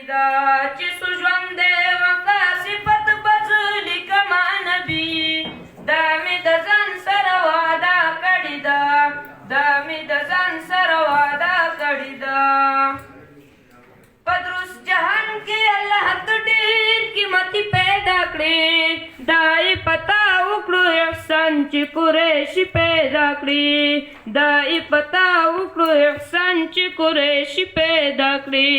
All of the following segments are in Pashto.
دا چې سوژوند دی وکړه صفت بدلی کما نبي دا مې د ځان سره وعده کړې ده دا مې د ځان سره وعده کړې ده په دروست جهان کې الله ته ډېر قیمتي پیدا کړې دا یې پتا وکړو احسان چې قریشي پیدا کړي دا یې پتا وکړو احسان چې قریشي پیدا کړي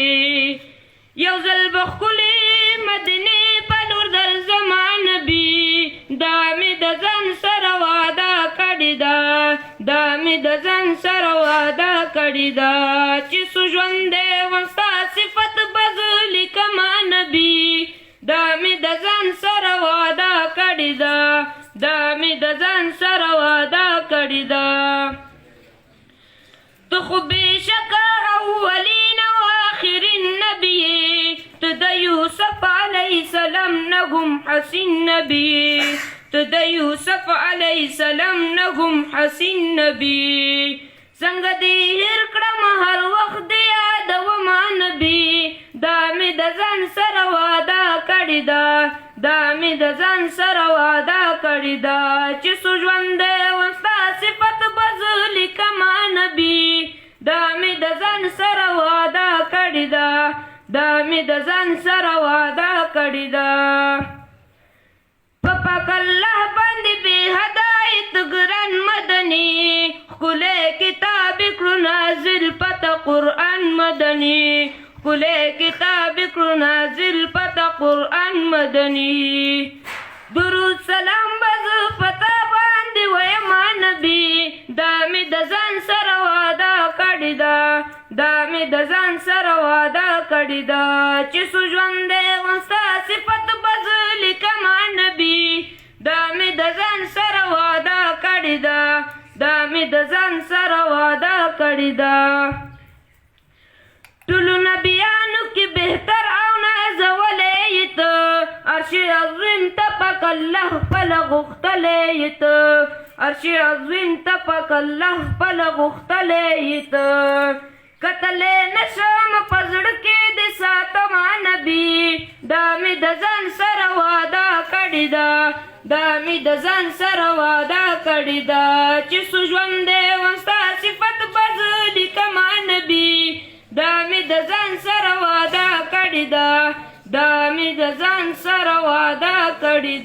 یو ځل به ښکلې مدینې په لور درځما نبي دا مې د ځان سره وعده کړې ده دا مې د ځان سره وعده کړې ده چې سوژوند دی وم ستا صفت بدلی کما نبي دا مې د ځان سره وعده کړې ده دا مې د ځان سره وعده کړې ده ته خو بېشکه اولین او آخرین نبي ته د یوسف علیه السلام نه هم حسین نبي ته د یوسف علیه السلام نه هم حسین نبي څنګه دې هېر کړم هر وخت دې یادومه نبي دا مې د ځان سره وعده کړې ده دا مې د ځان سره وعده کړې ده چې سوژوند دی وم ستا صفت بدلی کما نبي دا مې د ځان سره وعده کړې ده دا مې د ځان سره وعده کړې ده په پاک الله باندې بې هدایت ګران مدني ښکلی کتاب کړو نازل پته قرآن مدني ښکلی کتاب کړو نازل پته قرآن مدني درود سلام به زه په تا باندې ویما نبي دا مې د ځان سره وعده کړې ده دا مې د ځان سره وعده کړې ده چې سوژوند دی وم ستا صفت بدلی کما نبي دا مې د ځان سره وعده کړې ده دا مې د ځان سره وعده کړې ده ټولو نبیانو کې بهتر او نازولی یې ته عرش عظیم ته پاک الله خپله غوښتلی یې ته عرش عظیم ته پاک الله خپله غوښتلی یې ته کتلی نه شم په زړه کې دې ساتمه نبي دا مې د ځان سره وعده کړې ده دا مې د ځان سره وعده کړې ده چې سوژوند دی وم ستا صفت بدلی کما نبي دا مې د ځان سره وعده کړې ده دا مې د ځان سره وعده کړې ده